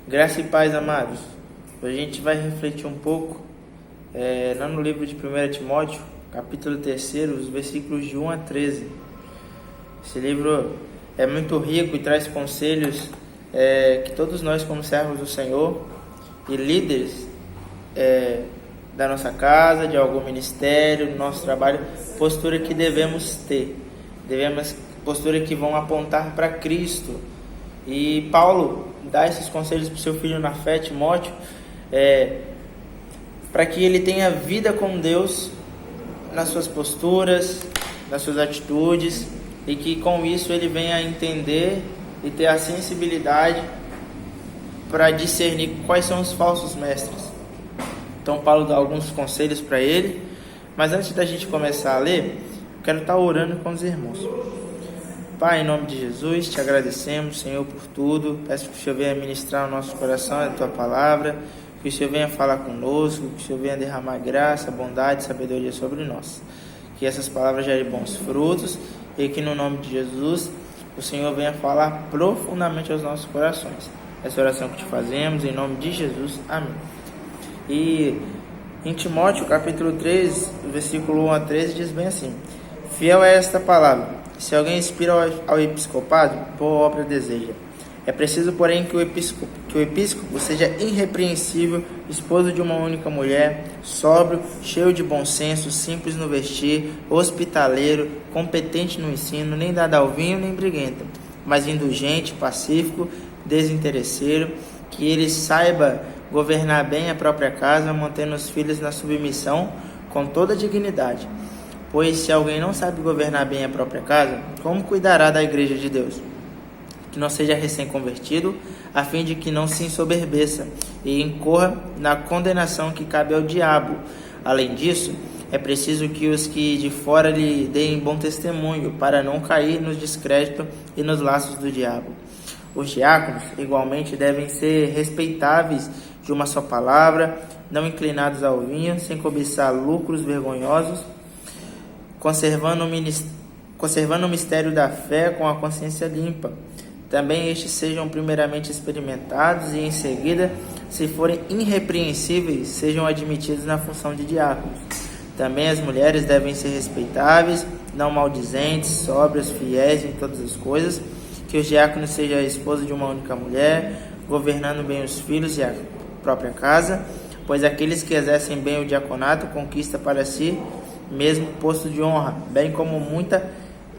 Graça e paz, amados. Hoje a gente vai refletir um pouco lá no livro de 1 Timóteo, capítulo 3, os versículos de 1 a 13. Esse livro é muito rico e traz conselhos que todos nós, como servos do Senhor e líderes da nossa casa, de algum ministério, do nosso trabalho, postura que devemos ter. Postura que vão apontar para Cristo. E Paulo dá esses conselhos para o seu filho na fé, Timóteo, para que ele tenha vida com Deus nas suas posturas, nas suas atitudes, e que com isso ele venha a entender e ter a sensibilidade para discernir quais são os falsos mestres. Então Paulo dá alguns conselhos para ele, mas antes da gente começar a ler, eu quero estar orando com os irmãos. Pai, em nome de Jesus, te agradecemos, Senhor, por tudo. Peço que o Senhor venha ministrar no nosso coração a Tua palavra, que o Senhor venha falar conosco, que o Senhor venha derramar graça, bondade e sabedoria sobre nós. Que essas palavras gerem bons frutos e que no nome de Jesus o Senhor venha falar profundamente aos nossos corações. Essa oração que te fazemos, em nome de Jesus. Amém. E em Timóteo, capítulo 3, versículo 1 a 13, diz bem assim: fiel é esta palavra. Se alguém aspira ao episcopado, boa obra deseja. É preciso, porém, que o episcopo seja irrepreensível, esposo de uma única mulher, sóbrio, cheio de bom senso, simples no vestir, hospitaleiro, competente no ensino, nem dado ao vinho, nem briguento, mas indulgente, pacífico, desinteresseiro, que ele saiba governar bem a própria casa, mantendo os filhos na submissão com toda dignidade. Pois se alguém não sabe governar bem a própria casa, como cuidará da igreja de Deus? Que não seja recém-convertido, a fim de que não se ensoberbeça e incorra na condenação que cabe ao diabo. Além disso, é preciso que os que de fora lhe deem bom testemunho, para não cair nos descréditos e nos laços do diabo. Os diáconos, igualmente, devem ser respeitáveis de uma só palavra, não inclinados ao vinho, sem cobiçar lucros vergonhosos, conservando o mistério da fé com a consciência limpa. Também estes sejam primeiramente experimentados e em seguida, se forem irrepreensíveis, sejam admitidos na função de diáconos. Também as mulheres devem ser respeitáveis, não maldizentes, sóbrias, fiéis em todas as coisas, que os diáconos sejam a esposa de uma única mulher, governando bem os filhos e a própria casa, pois aqueles que exercem bem o diaconato conquistam para si mesmo posto de honra, bem como muita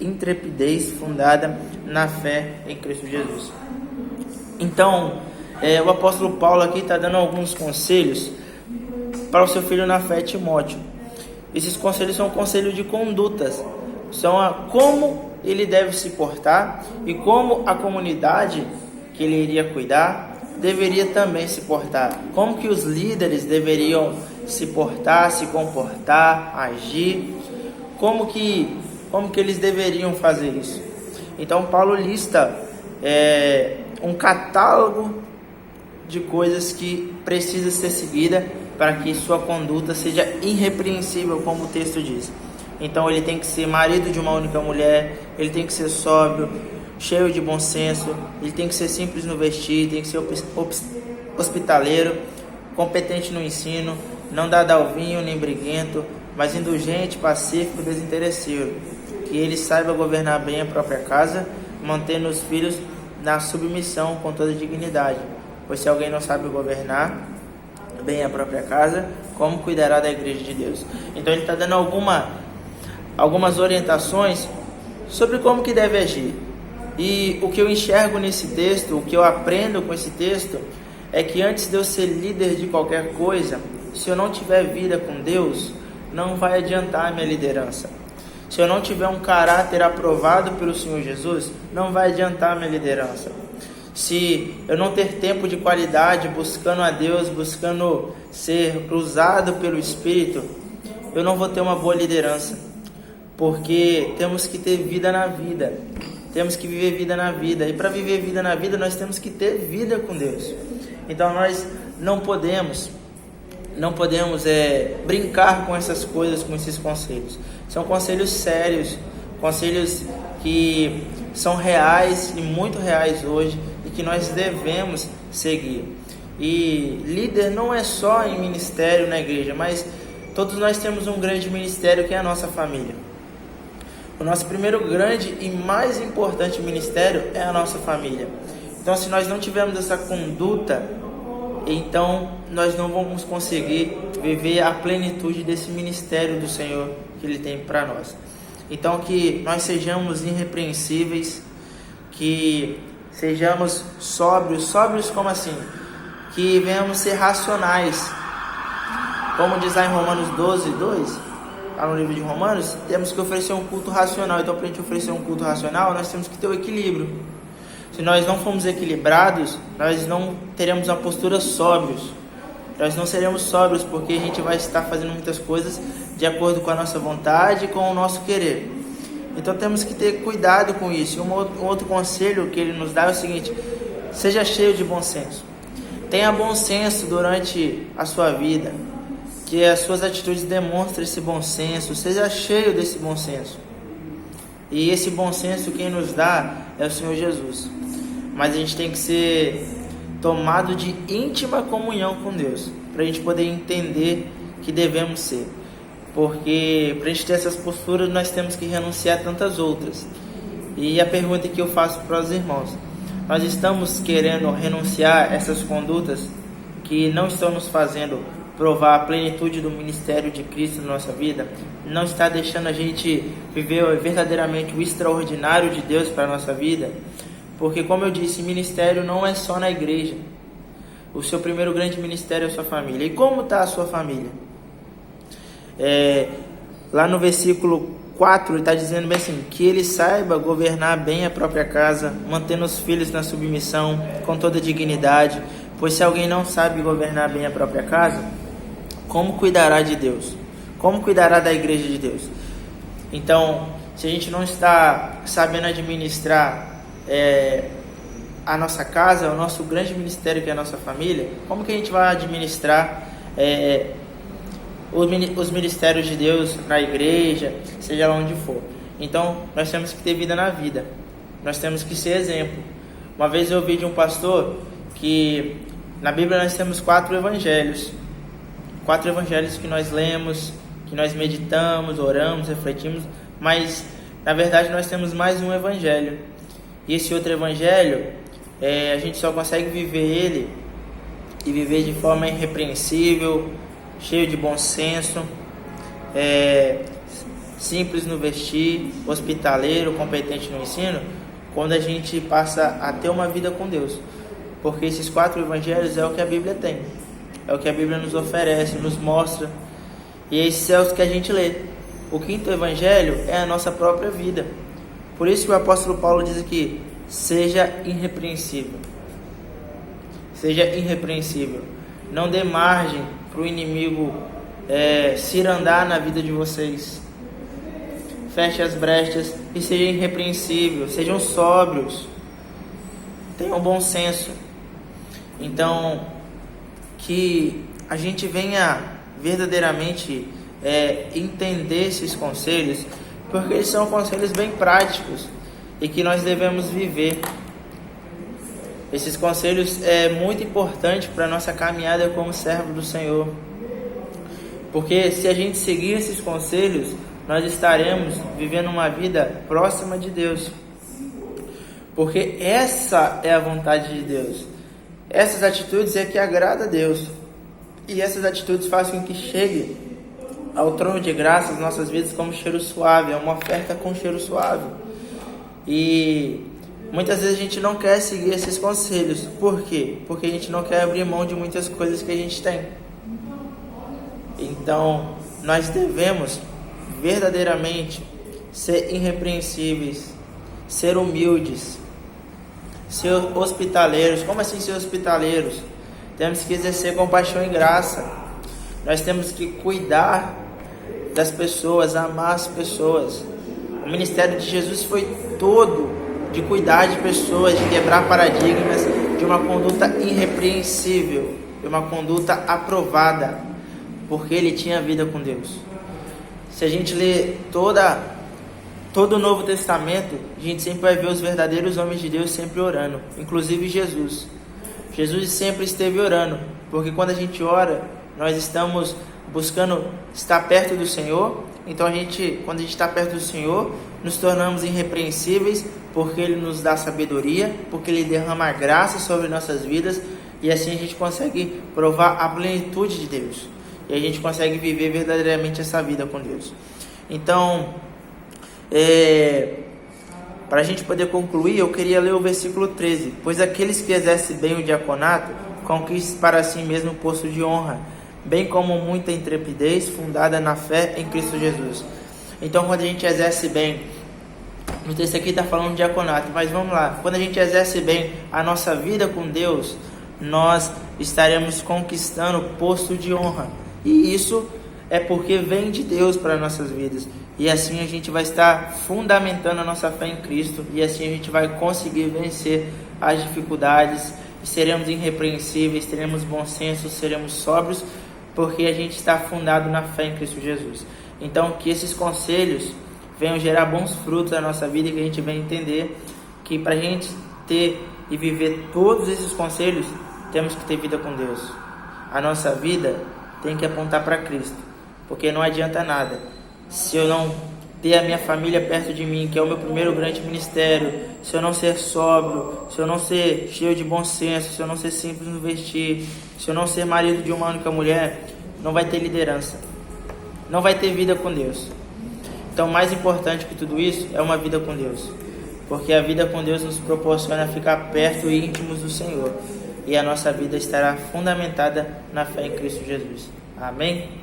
intrepidez fundada na fé em Cristo Jesus. Então, o apóstolo Paulo aqui está dando alguns conselhos para o seu filho na fé, Timóteo. Esses conselhos são conselhos de condutas, são como ele deve se portar e como a comunidade que ele iria cuidar deveria também se portar, como que os líderes deveriam se portar, se comportar, agir, como que eles deveriam fazer isso. Então Paulo lista um catálogo de coisas que precisa ser seguida para que sua conduta seja irrepreensível, como o texto diz. Então ele tem que ser marido de uma única mulher, ele tem que ser sóbrio, cheio de bom senso, ele tem que ser simples no vestir, tem que ser hospitaleiro, competente no ensino, não dado ao vinho nem briguento, mas indulgente, pacífico, desinteresseiro, que ele saiba governar bem a própria casa, mantendo os filhos na submissão com toda dignidade. Pois se alguém não sabe governar bem a própria casa, como cuidará da igreja de Deus? Então ele está dando algumas orientações sobre como que deve agir. E o que eu enxergo nesse texto, o que eu aprendo com esse texto, é que antes de eu ser líder de qualquer coisa, se eu não tiver vida com Deus, não vai adiantar a minha liderança. Se eu não tiver um caráter aprovado pelo Senhor Jesus, não vai adiantar a minha liderança. Se eu não ter tempo de qualidade buscando a Deus, buscando ser usado pelo Espírito, eu não vou ter uma boa liderança. Porque temos que ter vida na vida. Temos que viver vida na vida. E para viver vida na vida, nós temos que ter vida com Deus. Então nós não podemos brincar com essas coisas, com esses conselhos. São conselhos sérios, conselhos que são reais e muito reais hoje, e que nós devemos seguir. E líder não é só em ministério na igreja, mas todos nós temos um grande ministério que é a nossa família. O nosso primeiro grande e mais importante ministério é a nossa família. Então, se nós não tivermos essa conduta, então nós não vamos conseguir viver a plenitude desse ministério do Senhor que Ele tem para nós. Então, que nós sejamos irrepreensíveis, que sejamos sóbrios. Sóbrios como assim? Que venhamos ser racionais. Como diz lá em Romanos 12:2, lá no livro de Romanos, temos que oferecer um culto racional. Então, para a gente oferecer um culto racional, nós temos que ter o equilíbrio. Se nós não formos equilibrados, nós não teremos uma postura sóbrios. Nós não seremos sóbrios porque a gente vai estar fazendo muitas coisas de acordo com a nossa vontade e com o nosso querer. Então temos que ter cuidado com isso. Um outro conselho que ele nos dá é o seguinte: seja cheio de bom senso. Tenha bom senso durante a sua vida, que as suas atitudes demonstrem esse bom senso. Seja cheio desse bom senso. E esse bom senso quem nos dá é o Senhor Jesus. Mas a gente tem que ser tomado de íntima comunhão com Deus, para a gente poder entender que devemos ser. Porque para a gente ter essas posturas, nós temos que renunciar a tantas outras. E a pergunta que eu faço para os irmãos: nós estamos querendo renunciar a essas condutas que não estão nos fazendo provar a plenitude do ministério de Cristo na nossa vida? Não está deixando a gente viver verdadeiramente o extraordinário de Deus para a nossa vida? Porque, como eu disse, ministério não é só na igreja. O seu primeiro grande ministério é a sua família. E como está a sua família? Lá no versículo 4, ele está dizendo bem assim: que ele saiba governar bem a própria casa, mantendo os filhos na submissão, com toda dignidade. Pois se alguém não sabe governar bem a própria casa, como cuidará de Deus? Como cuidará da igreja de Deus? Então, se a gente não está sabendo administrar a nossa casa, o nosso grande ministério que é a nossa família, como que a gente vai administrar os ministérios de Deus na igreja, seja lá onde for? Então, nós temos que ter vida na vida. Nós temos que ser exemplo. Uma vez eu ouvi de um pastor que na Bíblia nós temos 4 evangelhos. 4 evangelhos que nós lemos, que nós meditamos, oramos, refletimos, mas na verdade nós temos mais um evangelho. E esse outro evangelho, a gente só consegue viver ele e viver de forma irrepreensível, cheio de bom senso, simples no vestir, hospitaleiro, competente no ensino, quando a gente passa a ter uma vida com Deus. Porque esses 4 evangelhos é o que a Bíblia tem, é o que a Bíblia nos oferece, nos mostra, e esses é os que a gente lê. O 5º evangelho é a nossa própria vida. Por isso que o apóstolo Paulo diz aqui: seja irrepreensível. Seja irrepreensível. Não dê margem para o inimigo cirandar na vida de vocês. Feche as brechas e seja irrepreensível. Sejam sóbrios. Tenham bom senso. Então, que a gente venha verdadeiramente entender esses conselhos, porque eles são conselhos bem práticos e que nós devemos viver. Esses conselhos é muito importante para a nossa caminhada como servo do Senhor, porque se a gente seguir esses conselhos, nós estaremos vivendo uma vida próxima de Deus, porque essa é a vontade de Deus. Essas atitudes é que agrada a Deus, e essas atitudes fazem com que chegue ao trono de graça as nossas vidas como cheiro suave. É uma oferta com cheiro suave. E muitas vezes a gente não quer seguir esses conselhos. Por quê? Porque a gente não quer abrir mão de muitas coisas que a gente tem. Então, nós devemos verdadeiramente ser irrepreensíveis, ser humildes, ser hospitaleiros. Como assim ser hospitaleiros? Temos que exercer compaixão e graça. Nós temos que cuidar das pessoas, amar as pessoas. O ministério de Jesus foi todo de cuidar de pessoas, de quebrar paradigmas, de uma conduta irrepreensível, de uma conduta aprovada, porque ele tinha vida com Deus. Se a gente ler toda todo o Novo Testamento, a gente sempre vai ver os verdadeiros homens de Deus sempre orando, inclusive Jesus. Jesus sempre esteve orando, porque quando a gente ora, nós estamos buscando estar perto do Senhor. Então quando a gente está perto do Senhor, nos tornamos irrepreensíveis, porque Ele nos dá sabedoria, porque Ele derrama graça sobre nossas vidas, e assim a gente consegue provar a plenitude de Deus, e a gente consegue viver verdadeiramente essa vida com Deus. Então, para a gente poder concluir, eu queria ler o versículo 13. Pois aqueles que exercem bem o diaconato, conquistem para si mesmo o posto de honra, bem como muita intrepidez fundada na fé em Cristo Jesus. Então, quando a gente exerce bem, no texto aqui está falando de diaconato, mas vamos lá, quando a gente exerce bem a nossa vida com Deus, nós estaremos conquistando o posto de honra, e isso é porque vem de Deus para nossas vidas, e assim a gente vai estar fundamentando a nossa fé em Cristo, e assim a gente vai conseguir vencer as dificuldades, e seremos irrepreensíveis, teremos bom senso, seremos sóbrios, porque a gente está fundado na fé em Cristo Jesus. Então, que esses conselhos venham gerar bons frutos na nossa vida, e que a gente venha entender que para a gente ter e viver todos esses conselhos, temos que ter vida com Deus. A nossa vida tem que apontar para Cristo, porque não adianta nada se eu não ter a minha família perto de mim, que é o meu primeiro grande ministério, se eu não ser sóbrio, se eu não ser cheio de bom senso, se eu não ser simples no vestir, se eu não ser marido de uma única mulher, não vai ter liderança, não vai ter vida com Deus. Então, mais importante que tudo isso é uma vida com Deus, porque a vida com Deus nos proporciona ficar perto e íntimos do Senhor, e a nossa vida estará fundamentada na fé em Cristo Jesus. Amém?